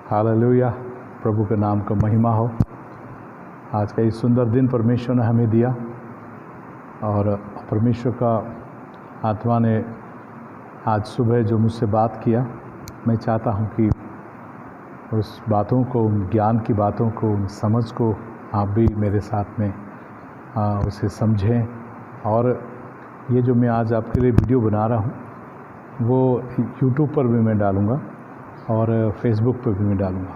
Hallelujah, प्रभु के नाम का महिमा हो। आज का ये सुंदर दिन परमेश्वर ने हमें दिया और परमेश्वर का आत्मा ने आज सुबह जो मुझसे बात किया, मैं चाहता हूँ कि उस बातों को, उन ज्ञान की बातों को, उन समझ को आप भी मेरे साथ में उसे समझें। और ये जो मैं आज आपके लिए वीडियो बना रहा हूँ वो यूट्यूब पर भी मैं डालूँगा और फेसबुक पर भी मैं डालूँगा।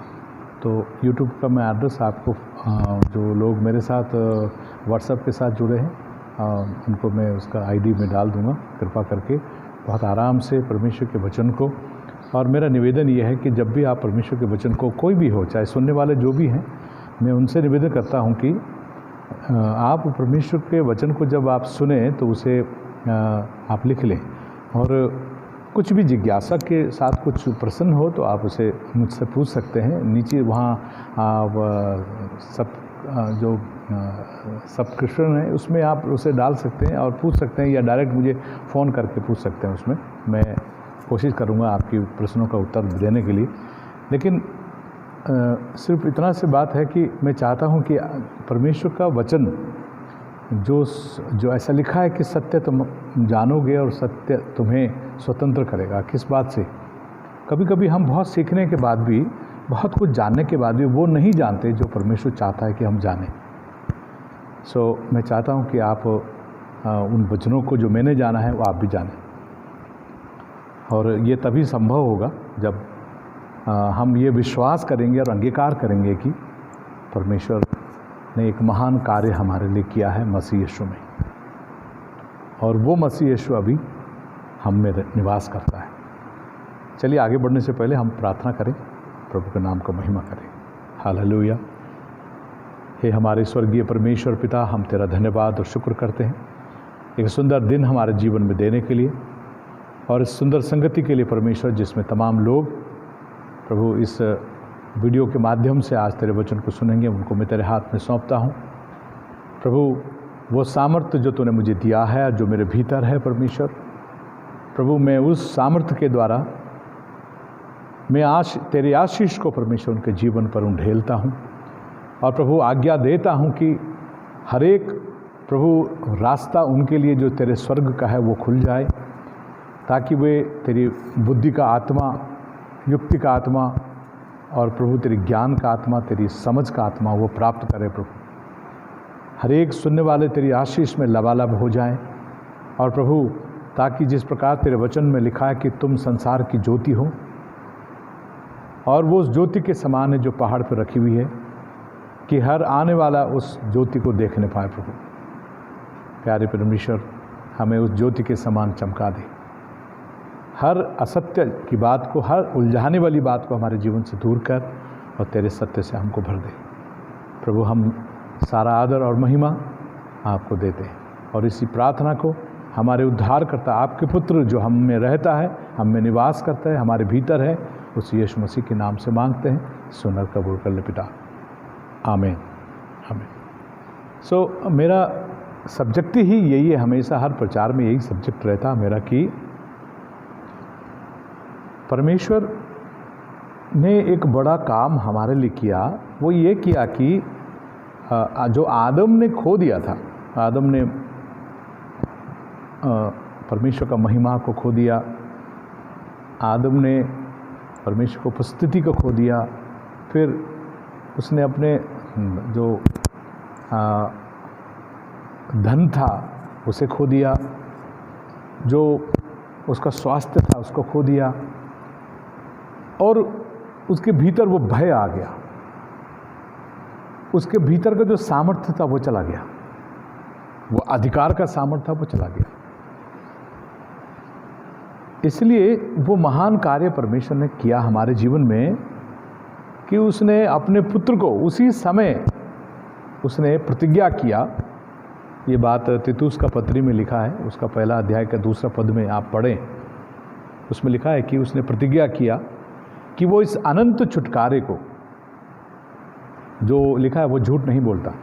तो यूट्यूब का मैं एड्रेस आपको, जो लोग मेरे साथ व्हाट्सएप के साथ जुड़े हैं उनको मैं उसका आईडी में डाल दूँगा। कृपा करके बहुत आराम से परमेश्वर के वचन को, और मेरा निवेदन ये है कि जब भी आप परमेश्वर के वचन को, कोई भी हो, चाहे सुनने वाले जो भी हैं, मैं उनसे निवेदन करता हूँ कि आप परमेश्वर के वचन को जब आप सुने तो उसे आप लिख लें, और कुछ भी जिज्ञासा के साथ कुछ प्रश्न हो तो आप उसे मुझसे पूछ सकते हैं। नीचे वहाँ आप सब जो सब्सक्रिप्शन है उसमें आप उसे डाल सकते हैं और पूछ सकते हैं, या डायरेक्ट मुझे फ़ोन करके पूछ सकते हैं। उसमें मैं कोशिश करूँगा आपकी प्रश्नों का उत्तर देने के लिए। लेकिन सिर्फ इतना सी बात है कि मैं चाहता हूँ कि परमेश्वर का वचन जो ऐसा लिखा है कि सत्य तुम जानोगे और सत्य तुम्हें स्वतंत्र करेगा। किस बात से? कभी कभी हम बहुत सीखने के बाद भी, बहुत कुछ जानने के बाद भी वो नहीं जानते जो परमेश्वर चाहता है कि हम जानें। मैं चाहता हूँ कि आप उन वचनों को जो मैंने जाना है वो आप भी जानें, और ये तभी संभव होगा जब हम ये विश्वास करेंगे और अंगीकार करेंगे कि परमेश्वर ने एक महान कार्य हमारे लिए किया है मसीह यीशु में, और वो मसीह यीशु अभी हम में निवास करता है। चलिए आगे बढ़ने से पहले हम प्रार्थना करें, प्रभु के नाम का महिमा करें। हालेलुया। हे हमारे स्वर्गीय परमेश्वर पिता, हम तेरा धन्यवाद और शुक्र करते हैं एक सुंदर दिन हमारे जीवन में देने के लिए, और इस सुंदर संगति के लिए परमेश्वर, जिसमें तमाम लोग प्रभु इस वीडियो के माध्यम से आज तेरे वचन को सुनेंगे, उनको मैं तेरे हाथ में सौंपता हूँ। प्रभु वो सामर्थ्य जो तूने मुझे दिया है, जो मेरे भीतर है परमेश्वर, प्रभु मैं उस सामर्थ्य के द्वारा मैं आज तेरे आशीष को परमेश्वर उनके जीवन पर उंडेलता हूँ, और प्रभु आज्ञा देता हूँ कि हर एक प्रभु रास्ता उनके लिए जो तेरे स्वर्ग का है वो खुल जाए, ताकि वे तेरी बुद्धि का आत्मा, युक्ति का आत्मा, और प्रभु तेरी ज्ञान का आत्मा, तेरी समझ का आत्मा वो प्राप्त करे। प्रभु हर एक सुनने वाले तेरी आशीष में लबालब हो जाएं, और प्रभु ताकि जिस प्रकार तेरे वचन में लिखा है कि तुम संसार की ज्योति हो, और वो उस ज्योति के समान है जो पहाड़ पर रखी हुई है, कि हर आने वाला उस ज्योति को देखने पाए। प्रभु प्यारे परमेश्वर, हमें उस ज्योति के समान चमका दे। हर असत्य की बात को, हर उलझाने वाली बात को हमारे जीवन से दूर कर, और तेरे सत्य से हमको भर दे। प्रभु हम सारा आदर और महिमा आपको देते हैं, और इसी प्रार्थना को हमारे उद्धारकर्ता, आपके पुत्र जो हम में रहता है, हम में निवास करता है, हमारे भीतर है, उस यीशु मसीह के नाम से मांगते हैं। सुनकर कबूल कर ले पिता, आमीन आमीन। मेरा सब्जेक्ट ही यही है, हमेशा हर प्रचार में यही सब्जेक्ट रहता मेरा, कि परमेश्वर ने एक बड़ा काम हमारे लिए किया। वो ये किया कि जो आदम ने खो दिया था, आदम ने परमेश्वर का महिमा को खो दिया, आदम ने परमेश्वर को उपस्थिति को खो दिया, फिर उसने अपने जो धन था उसे खो दिया, जो उसका स्वास्थ्य था उसको खो दिया, और उसके भीतर वो भय आ गया, उसके भीतर का जो सामर्थ्य था वो चला गया, वो अधिकार का सामर्थ्य था वो चला गया। इसलिए वो महान कार्य परमेश्वर ने किया हमारे जीवन में कि उसने अपने पुत्र को उसी समय उसने प्रतिज्ञा किया। ये बात तीतुस का पत्री में लिखा है, उसका पहला अध्याय का दूसरा पद में आप पढ़ें, उसमें लिखा है कि उसने प्रतिज्ञा किया कि वो इस अनंत छुटकारे को, जो लिखा है वो झूठ नहीं बोलता,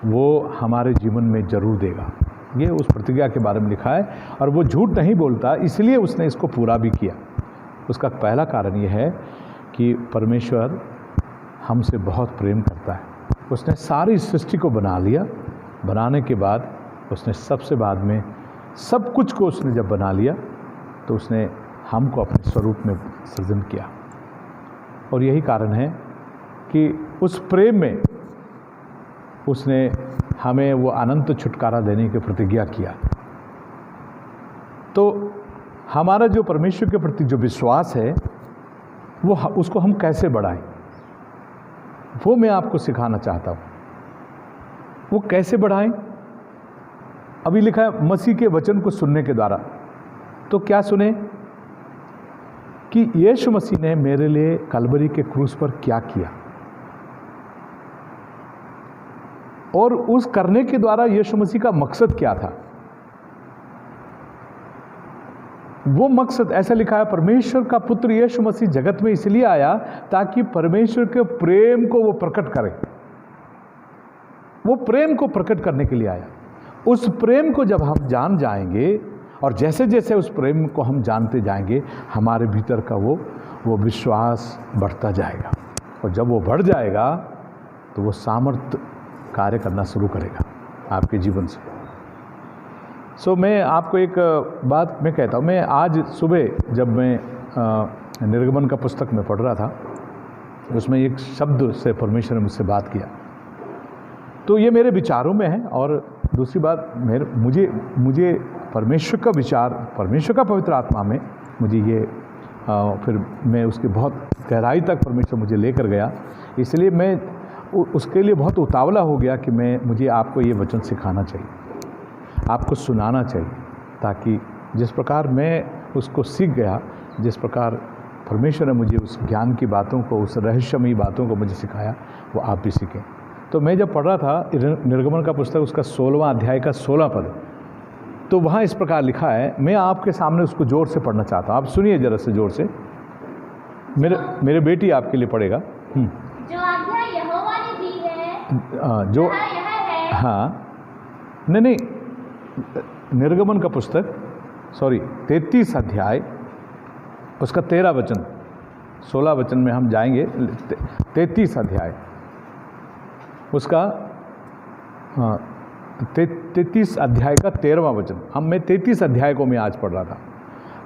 वो हमारे जीवन में जरूर देगा। ये उस प्रतिज्ञा के बारे में लिखा है, और वो झूठ नहीं बोलता, इसलिए उसने इसको पूरा भी किया। उसका पहला कारण ये है कि परमेश्वर हमसे बहुत प्रेम करता है। उसने सारी सृष्टि को बना लिया, बनाने के बाद उसने सबसे बाद में सब कुछ को उसने जब बना लिया तो उसने हमको अपने स्वरूप में सृजन किया। और यही कारण है कि उस प्रेम में उसने हमें वो अनंत छुटकारा देने की प्रतिज्ञा किया। तो हमारा जो परमेश्वर के प्रति जो विश्वास है वो उसको हम कैसे बढ़ाएं, वो मैं आपको सिखाना चाहता हूँ। वो कैसे बढ़ाएं? अभी लिखा है मसीह के वचन को सुनने के द्वारा। तो क्या सुने कि यीशु मसीह ने मेरे लिए कलवरी के क्रूस पर क्या किया, और उस करने के द्वारा यीशु मसीह का मकसद क्या था। वो मकसद ऐसा लिखा है, परमेश्वर का पुत्र यीशु मसीह जगत में इसलिए आया ताकि परमेश्वर के प्रेम को वो प्रकट करे। वो प्रेम को प्रकट करने के लिए आया। उस प्रेम को जब हम जान जाएंगे और जैसे जैसे उस प्रेम को हम जानते जाएंगे, हमारे भीतर का वो विश्वास बढ़ता जाएगा। और जब वो बढ़ जाएगा तो वो सामर्थ्य कार्य करना शुरू करेगा आपके जीवन से। मैं आपको एक बात मैं कहता हूँ। मैं आज सुबह जब मैं निर्गमन का पुस्तक में पढ़ रहा था, उसमें एक शब्द से परमेश्वर ने मुझसे बात किया। तो ये मेरे विचारों में है। और दूसरी बात, मुझे परमेश्वर का विचार, परमेश्वर का पवित्र आत्मा में मुझे ये फिर मैं उसके बहुत गहराई तक परमेश्वर मुझे लेकर गया। इसलिए मैं उसके लिए बहुत उतावला हो गया कि मुझे आपको ये वचन सिखाना चाहिए, आपको सुनाना चाहिए, ताकि जिस प्रकार मैं उसको सीख गया, जिस प्रकार परमेश्वर ने मुझे उस ज्ञान की बातों को, उस रहस्यमयी बातों को मुझे सिखाया, वो आप भी सीखें। तो मैं जब पढ़ रहा था निर्गमन का पुस्तक, उसका 16वां अध्याय का 16 पद, तो वहाँ इस प्रकार लिखा है। मैं आपके सामने उसको जोर से पढ़ना चाहता हूँ, आप सुनिए जरा से जोर से। मेरे बेटी आपके लिए पढ़ेगा। जो आज्ञा यहोवा ने दी है, जो यह है। हाँ, नहीं, निर्गमन का पुस्तक 33 अध्याय उसका 13 वचन, 16 वचन में हम जाएंगे। 33 अध्याय उसका 33 अध्याय का 13वां वचन। मैं 33 अध्याय को मैं आज पढ़ रहा था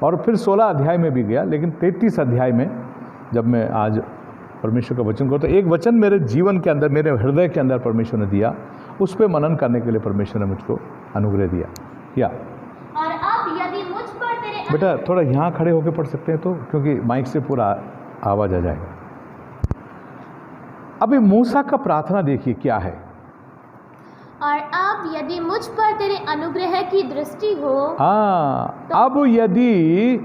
और फिर 16 अध्याय में भी गया, लेकिन 33 अध्याय में जब मैं आज परमेश्वर का वचन को, तो एक वचन मेरे जीवन के अंदर, मेरे हृदय के अंदर परमेश्वर ने दिया, उस पर मनन करने के लिए परमेश्वर ने मुझको अनुग्रह दिया। या और अब यदि मुझ पर तेरे बेटा थोड़ा यहाँ खड़े होकर पढ़ सकते हैं तो, क्योंकि माइक से पूरा आवाज़ आ जाएगा। अभी मूसा का प्रार्थना देखिए क्या है। और अब यदि मुझ पर तेरे अनुग्रह की दृष्टि हो, अब यदि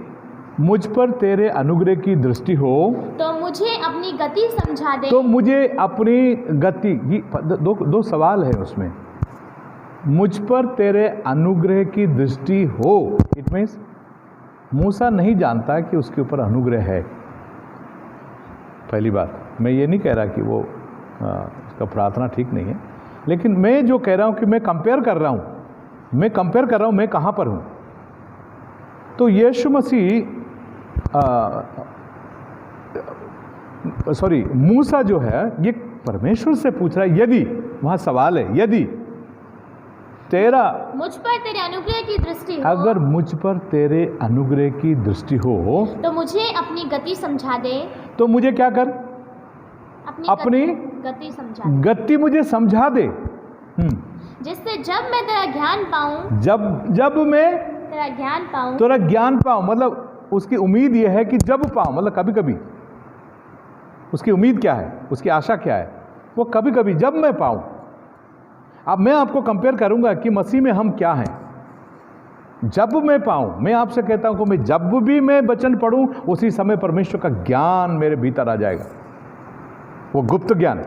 मुझ पर तेरे अनुग्रह की दृष्टि हो तो मुझे अपनी गति समझा दे। तो मुझे अपनी गति, दो सवाल है उसमें। मुझ पर तेरे अनुग्रह की दृष्टि हो, इट मीन्स मूसा नहीं जानता कि उसके ऊपर अनुग्रह है। पहली बात, मैं ये नहीं कह रहा कि वो उसका प्रार्थना ठीक नहीं है, लेकिन मैं जो कह रहा हूँ कि मैं कंपेयर कर रहा हूँ, मैं कहाँ पर हूँ। तो यीशु मसीह मूसा जो है ये परमेश्वर से पूछ रहा है, यदि, वहाँ सवाल है, यदि तेरा मुझ पर तेरे अनुग्रह की दृष्टि हो, अगर मुझ पर तेरे अनुग्रह की दृष्टि हो तो मुझे अपनी गति समझा दे। तो मुझे क्या कर, अपनी गति समझा दे, गति मुझे समझा दे, जिससे जब मैं तेरा ज्ञान पाऊं, जब मैं तेरा ज्ञान पाऊं, तेरा ज्ञान पाऊं। मतलब उसकी उम्मीद यह है कि जब पाऊं, मतलब कभी कभी उसकी उम्मीद क्या है, उसकी आशा क्या है, वो कभी कभी जब मैं पाऊं। अब मैं आपको कंपेयर करूंगा कि मसीह में हम क्या हैं। जब मैं पाऊं, मैं आपसे कहता हूं कि मैं जब भी मैं वचन पढ़ूं, उसी समय परमेश्वर का ज्ञान मेरे भीतर आ जाएगा। वो गुप्त ज्ञान,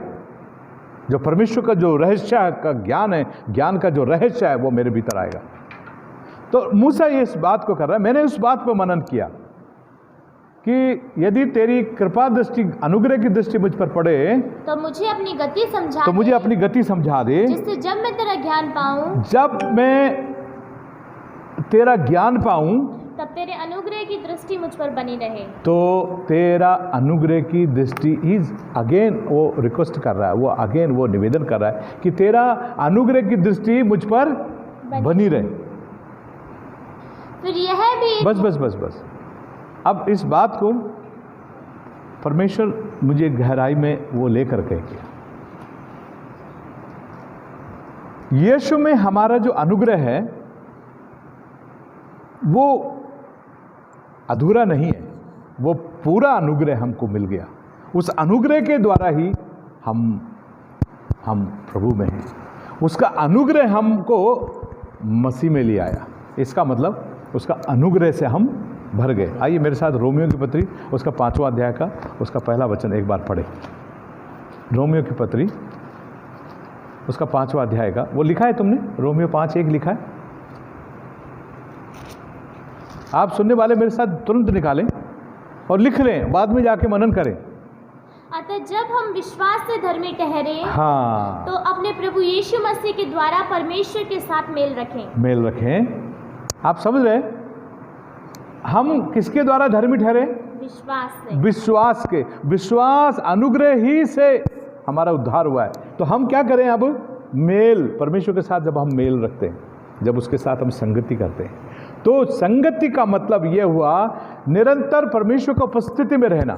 जो परमेश्वर का जो रहस्य का ज्ञान है, ज्ञान का जो रहस्य है, वो मेरे भीतर आएगा। तो मूसा ये इस बात को कर रहा है। मैंने उस बात पर मनन किया कि यदि तेरी कृपा दृष्टि, अनुग्रह की दृष्टि मुझ पर पड़े तो मुझे अपनी गति समझा, तो मुझे अपनी गति समझा दे, जिससे जब मैं तेरा ज्ञान पाऊं, जब मैं तेरा ज्ञान पाऊं, तब तेरे अनुग्रह की दृष्टि मुझ पर बनी रहे। तो तेरा अनुग्रह की दृष्टि इज अगेन, वो रिक्वेस्ट कर रहा है, वो अगेन वो निवेदन कर रहा है कि तेरा अनुग्रह की दृष्टि मुझ पर बनी रहे। फिर यह भी बस बस बस बस। अब इस बात को परमेश्वर मुझे गहराई में वो लेकर के किया। यीशु में हमारा जो अनुग्रह है वो अधूरा नहीं है, वो पूरा अनुग्रह हमको मिल गया। उस अनुग्रह के द्वारा ही हम प्रभु में हैं। उसका अनुग्रह हमको मसीह में ले आया। इसका मतलब उसका अनुग्रह से हम भर गए। आइए मेरे साथ रोमियो की पत्री उसका 5वां अध्याय का उसका पहला वचन एक बार पढ़े। रोमियो की पत्री उसका 5वां अध्याय का, वो लिखा है तुमने, रोमियो 5:1 लिखा है। आप सुनने वाले मेरे साथ तुरंत निकालें और लिख लें, बाद में जाके मनन करें। अतः जब हम विश्वास से धर्मी ठहरे, हाँ, तो अपने प्रभु यीशु मसीह के द्वारा परमेश्वर के साथ मेल रखें। आप समझ रहे, हम किसके द्वारा धर्मी ठहरे? विश्वास से। विश्वास के, विश्वास अनुग्रह ही से हमारा उद्धार हुआ है। तो हम क्या करें अब? मेल, परमेश्वर के साथ जब हम मेल रखते हैं, जब उसके साथ हम संगति करते हैं, तो संगति का मतलब यह हुआ निरंतर परमेश्वर की उपस्थिति में रहना।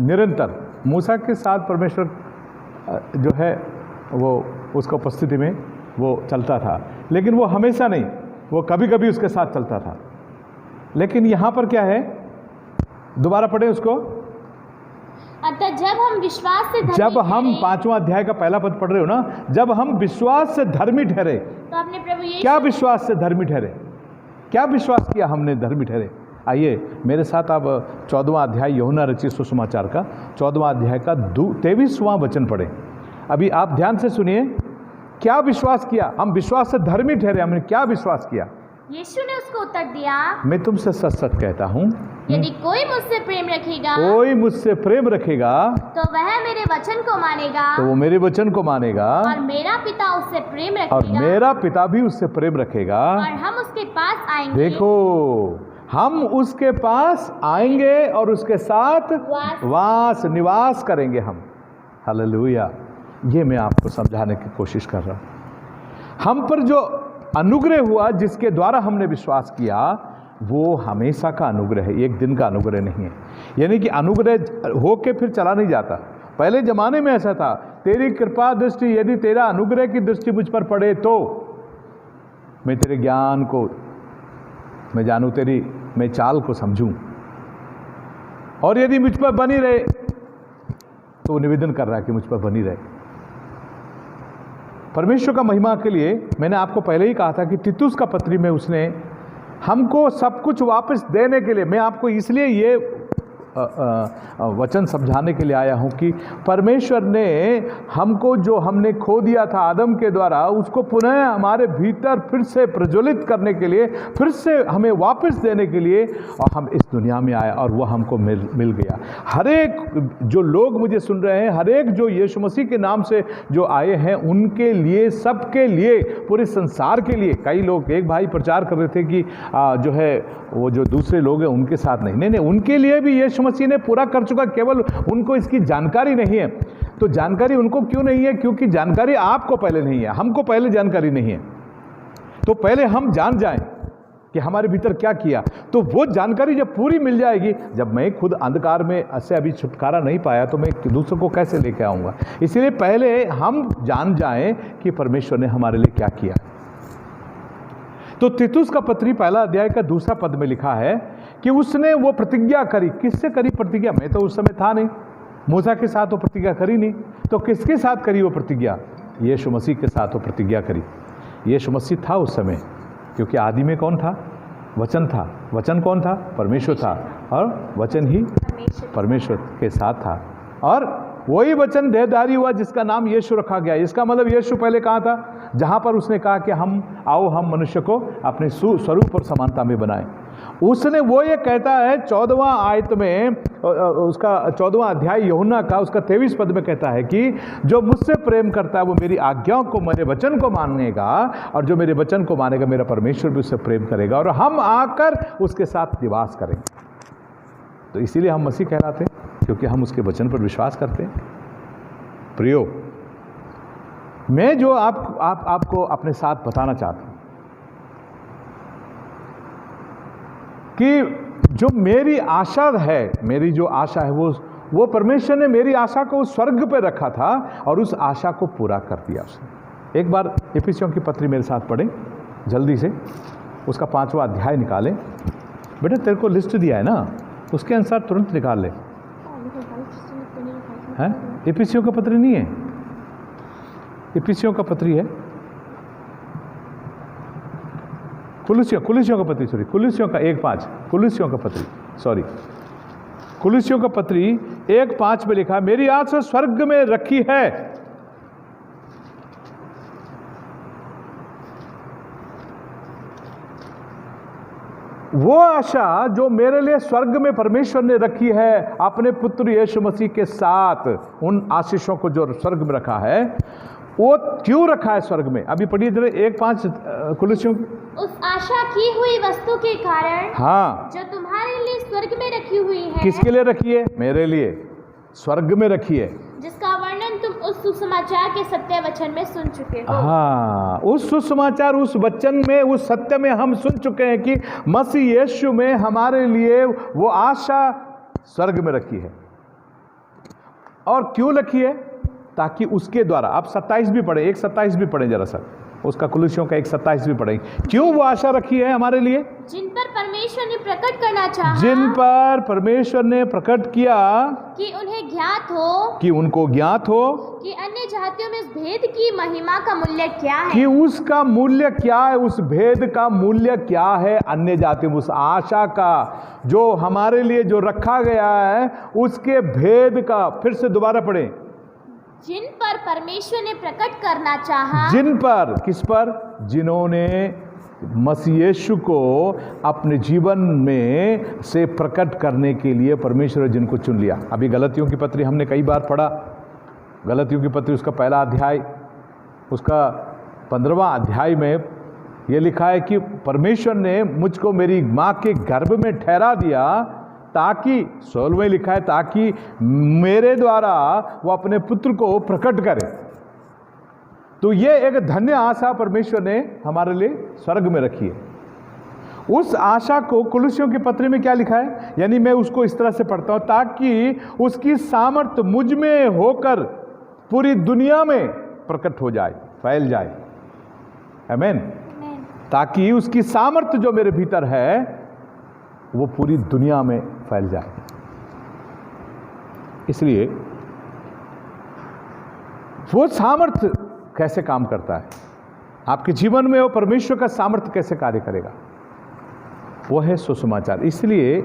निरंतर मूसा के साथ परमेश्वर जो है वो उसका उपस्थिति में वो चलता था, लेकिन वो हमेशा नहीं, वो कभी कभी उसके साथ चलता था। लेकिन यहाँ पर क्या है, दोबारा पढ़े उसको। अतः जब हम विश्वास से धर्मी जब हम ठहरे, 5वां अध्याय का पहला पद पढ़ रहे हो ना, जब हम विश्वास से धर्मी ठहरे, तो अपने प्रभु यीशु क्या विश्वास से धर्मी ठहरे? क्या विश्वास किया हमने धर्मी ठहरे? आइए मेरे साथ आप 14वां अध्याय यूहन्ना रचित सुसमाचार का 14वां अध्याय का 23वां वचन पढ़े। अभी आप ध्यान से सुनिए, क्या विश्वास किया? हम विश्वास से धर्मी ठहरे, हमने क्या विश्वास किया? यीशु ने उसको उत्तर दिया, मैं तुमसे सच सच कहता हूँ, यदि कोई मुझसे प्रेम रखेगा, कोई मुझसे प्रेम रखेगा तो वह मेरे वचन को मानेगा, तो वो मेरे वचन को मानेगा, और मेरा पिता उससे प्रेम और रखेगा, मेरा पिता भी उससे प्रेम रखेगा। और हम उसके पास आएंगे। देखो, हम उसके पास आएंगे और उसके साथ निवास करेंगे हम। हालेलुया। ये मैं आपको समझाने की कोशिश कर रहा हूँ। हम पर जो अनुग्रह हुआ, जिसके द्वारा हमने विश्वास किया, वो हमेशा का अनुग्रह है, एक दिन का अनुग्रह नहीं है। यानी कि अनुग्रह होके फिर चला नहीं जाता। पहले जमाने में ऐसा था, तेरी कृपा दृष्टि, यदि तेरा अनुग्रह की दृष्टि मुझ पर पड़े तो मैं तेरे ज्ञान को मैं जानूं, तेरी मैं चाल को समझूं, और यदि मुझ पर बनी रहे, तो वो निवेदन कर रहा है कि मुझ पर बनी रहे। परमेश्वर का महिमा के लिए मैंने आपको पहले ही कहा था कि तीतुस का पत्री में उसने हमको सब कुछ वापस देने के लिए, मैं आपको इसलिए ये वचन समझाने के लिए आया हूँ कि परमेश्वर ने हमको जो हमने खो दिया था आदम के द्वारा, उसको पुनः हमारे भीतर फिर से प्रज्वलित करने के लिए, फिर से हमें वापस देने के लिए, और हम इस दुनिया में आए और वह हमको मिल गया। हर एक जो लोग मुझे सुन रहे हैं, हर एक जो यीशु मसीह के नाम से जो आए हैं, उनके लिए, सबके लिए, पूरे संसार के लिए। कई लोग, एक भाई प्रचार कर रहे थे कि जो है वो जो दूसरे लोग हैं उनके साथ नहीं, उनके लिए भी यीशु मसीह ने पूरा कर चुका, केवल उनको इसकी जानकारी नहीं है। तो जानकारी उनको क्यों नहीं है? क्योंकि जानकारी आपको पहले नहीं है, हमको पहले जानकारी नहीं है। तो पहले हम जान जाएं कि हमारे भीतर क्या किया, तो वो जानकारी जब पूरी मिल जाएगी, जब मैं खुद अंधकार में से अभी छुटकारा नहीं पाया तो मैं दूसरों को कैसे लेके आऊँगा? इसलिए पहले हम जान जाएं कि परमेश्वर ने हमारे लिए क्या किया। तो तीतुस का पत्री पहला अध्याय का 2 पद में लिखा है कि उसने वो प्रतिज्ञा करी। किससे करी प्रतिज्ञा? मैं तो उस समय था नहीं, मूसा के साथ वो प्रतिज्ञा करी नहीं, तो किसके साथ करी वो प्रतिज्ञा? यीशु मसीह के साथ वो प्रतिज्ञा करी। यीशु मसीह था उस समय, क्योंकि आदि में कौन था? वचन था। वचन कौन था? परमेश्वर था, और वचन ही परमेश्वर के साथ था, और वही वचन देहधारी हुआ जिसका नाम यीशु रखा गया। इसका मतलब यीशु पहले कहाँ था? जहाँ पर उसने कहा कि हम मनुष्य को अपने स्वरूप और समानता में बनाएं। उसने वो ये कहता है 14वां आयत में, उसका 14वां अध्याय यूहन्ना का उसका 23 पद में कहता है कि जो मुझसे प्रेम करता है वो मेरी आज्ञाओं को, मेरे वचन को मानेगा, और जो मेरे वचन को मानेगा मेरा परमेश्वर भी उससे प्रेम करेगा, और हम आकर उसके साथ निवास करेंगे। तो इसीलिए हम मसीह कहलाते हैं, क्योंकि हम उसके वचन पर विश्वास करते हैं। प्रियो, मैं जो आपको अपने साथ बताना चाहता हूं कि जो मेरी आशा है, मेरी जो आशा है वो परमेश्वर ने मेरी आशा को स्वर्ग पे रखा था और उस आशा को पूरा कर दिया उसने। एक बार इफिसियों की पत्री मेरे साथ पढ़ें जल्दी से, उसका 5वां अध्याय निकालें। बेटा तेरे को लिस्ट दिया है ना, उसके अनुसार तुरंत निकाल ले। हैं? इफिसियों का पत्री नहीं है, इफिसियों का पत्री है, कुलुसियों का पत्री, सॉरी, कुलुसियों का 1:5, कुलुसियों का पत्री, सॉरी, कुलुसियों का पत्री 1:5 में लिखा, मेरी आशा स्वर्ग में रखी है। वो आशा जो मेरे लिए स्वर्ग में परमेश्वर ने रखी है अपने पुत्र यीशु मसीह के साथ, उन आशीषों को जो स्वर्ग में रखा है, वो क्यों रखा है स्वर्ग में? अभी पढ़िए जरा 1:5 कुलुसियों। उस आशा की हुई वस्तु के कारण, हाँ, जो तुम्हारे लिए स्वर्ग में रखी हुई है। किसके लिए रखी है? मेरे लिए स्वर्ग में रखी है, जिसका वर्णन तुम उस सुसमाचार के सत्य वचन में सुन चुके हो। हाँ, उस सुसमाचार, उस वचन में, उस सत्य में हम सुन चुके हैं कि मसीह यीशु में हमारे लिए वो आशा स्वर्ग में रखी है। और क्यों रखी है? ताकि उसके द्वारा, आप 27 भी पढ़े, 1:27 भी पढ़े जरा सा, उसका कुलुसियों का 1:27 भी पढ़े। क्यों वो आशा रखी है हमारे लिए? जिन पर परमेश्वर ने प्रकट करना चाहा, जिन पर परमेश्वर ने प्रकट किया कि उन्हें ज्ञात हो, कि उनको ज्ञात हो कि अन्य जातियों में उस भेद की महिमा का मूल्य क्या है, कि उसका मूल्य क्या है, उस भेद का मूल्य क्या है अन्य जाति में, उस आशा का जो हमारे लिए जो रखा गया है, उसके भेद का। फिर से दोबारा पढ़ें, जिन पर परमेश्वर ने प्रकट करना चाहा, जिन पर, किस पर? जिन्होंने मसीह यीशु को अपने जीवन में से प्रकट करने के लिए परमेश्वर ने जिनको चुन लिया। अभी गलतियों की पत्री हमने कई बार पढ़ा, गलतियों की पत्री उसका 1 अध्याय, उसका 15वां अध्याय में ये लिखा है कि परमेश्वर ने मुझको मेरी माँ के गर्भ में ठहरा दिया, ताकि 16वें लिखा है, ताकि मेरे द्वारा वो अपने पुत्र को प्रकट करे। तो ये एक धन्य आशा परमेश्वर ने हमारे लिए स्वर्ग में रखी है। उस आशा को कुलुसियों की पत्री में क्या लिखा है, यानी मैं उसको इस तरह से पढ़ता हूं, ताकि उसकी सामर्थ मुझ में होकर पूरी दुनिया में प्रकट हो जाए, फैल जाए। आमीन। ताकि उसकी सामर्थ जो मेरे भीतर है वो पूरी दुनिया में फैल जाए। इसलिए वो सामर्थ्य कैसे काम करता है आपके जीवन में, वो परमेश्वर का सामर्थ्य कैसे कार्य करेगा, वो है सुसमाचार। इसलिए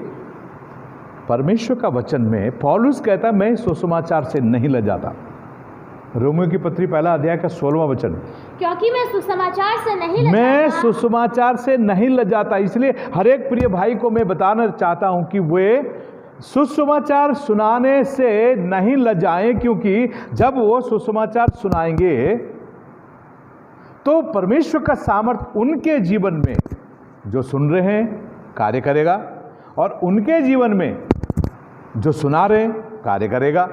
परमेश्वर का वचन में पौलुस कहता है, मैं सुसमाचार से नहीं लजाता। रोमियो की पत्री 1 अध्याय का 16वां वचन, क्योंकि मैं सुसमाचार से नहीं लजाता, मैं सुसमाचार से नहीं लजाता। इसलिए हर एक प्रिय भाई को मैं बताना चाहता हूं कि वे सुसमाचार सुनाने से नहीं लजाएं, क्योंकि जब वो सुसमाचार सुनाएंगे तो परमेश्वर का सामर्थ उनके जीवन में जो सुन रहे हैं कार्य करेगा, और उनके जीवन में जो सुना रहे हैं कार्य करेगा।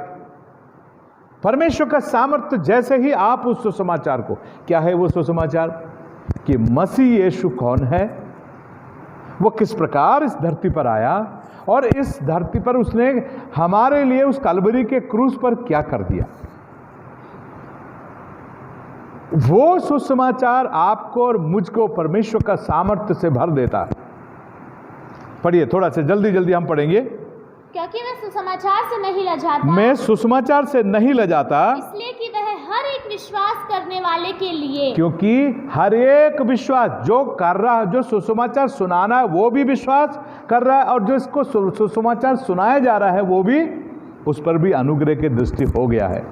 परमेश्वर का सामर्थ्य जैसे ही आप उस सुसमाचार को, क्या है वो सुसमाचार? कि मसीह यीशु कौन है, वो किस प्रकार इस धरती पर आया, और इस धरती पर उसने हमारे लिए उस कलवरी के क्रूस पर क्या कर दिया, वो सुसमाचार आपको और मुझको परमेश्वर का सामर्थ्य से भर देता है। पढ़िए थोड़ा सा जल्दी जल्दी हम पढ़ेंगे। क्योंकि मैं सुसमाचार से नहीं लजाता, मैं सुसमाचार से नहीं लजाता, इसलिए कि वह हर एक विश्वास करने वाले के लिए, क्योंकि हर एक विश्वास जो कर रहा है, जो सुसमाचार सुनाना है वो भी विश्वास कर रहा है, और जो इसको सुसमाचार सुनाया जा रहा है वो भी, उस पर भी अनुग्रह की दृष्टि हो गया है,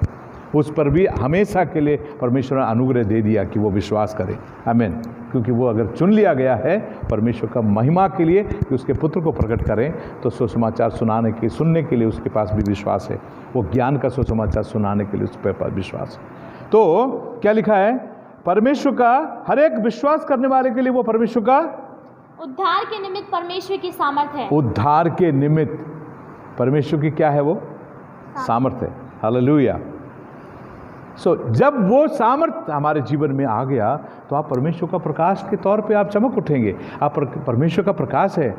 उस पर भी हमेशा के लिए परमेश्वर ने अनुग्रह दे दिया कि वो विश्वास करे। आमीन। क्योंकि वो अगर चुन लिया गया है परमेश्वर का महिमा के लिए कि उसके पुत्र को प्रकट करें, तो सुसमाचार सुनाने के, सुनने के लिए उसके पास भी विश्वास है, वो ज्ञान का सुसमाचार सुनाने के लिए उस पर विश्वास है। तो क्या लिखा है? परमेश्वर का हर एक विश्वास करने वाले के लिए वो परमेश्वर का उद्धार के निमित्त परमेश्वर की सामर्थ है। उद्धार के निमित्त परमेश्वर की क्या है वो? सामर्थ्य है। हालेलुया। सो जब वो सामर्थ्य हमारे जीवन में आ गया तो आप परमेश्वर का प्रकाश के तौर पे आप चमक उठेंगे। आप परमेश्वर का प्रकाश है,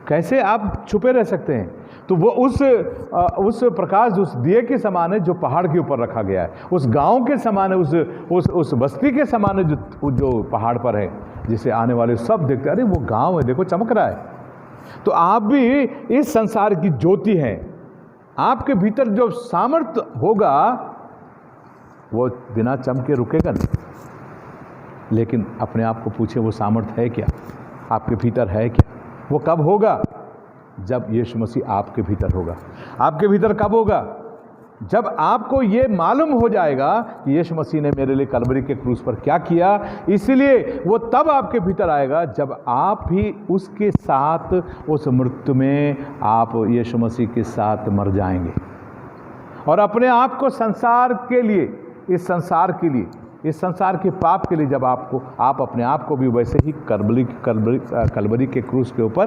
कैसे आप छुपे रह सकते हैं? तो वो उस प्रकाश उस दिए के समान है जो पहाड़ के ऊपर रखा गया है, उस गांव के समान है, उस बस्ती के समान है जो पहाड़ पर है, जिसे आने वाले सब देखते हैं, अरे वो गांव है, देखो चमक रहा है। तो आप भी इस संसार की ज्योति हैं। आपके भीतर जो सामर्थ्य होगा वो बिना चमके रुकेगा नहीं। लेकिन अपने आप को पूछे, वो सामर्थ्य है क्या? आपके भीतर है क्या? वो कब होगा? जब यीशु मसीह आपके भीतर होगा। आपके भीतर कब होगा? जब आपको ये मालूम हो जाएगा कि यीशु मसीह ने मेरे लिए कलवरी के क्रूस पर क्या किया, इसलिए वो तब आपके भीतर आएगा जब आप भी उसके साथ उस मृत्यु में आप यीशु मसीह के साथ मर जाएंगे और अपने आप को संसार के लिए, इस संसार के लिए, इस संसार के पाप के लिए जब आप अपने आप को भी वैसे ही कलवरी के क्रूस के ऊपर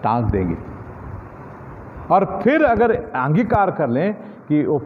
टांग देंगे। और फिर अगर अंगीकार कर लें कि वो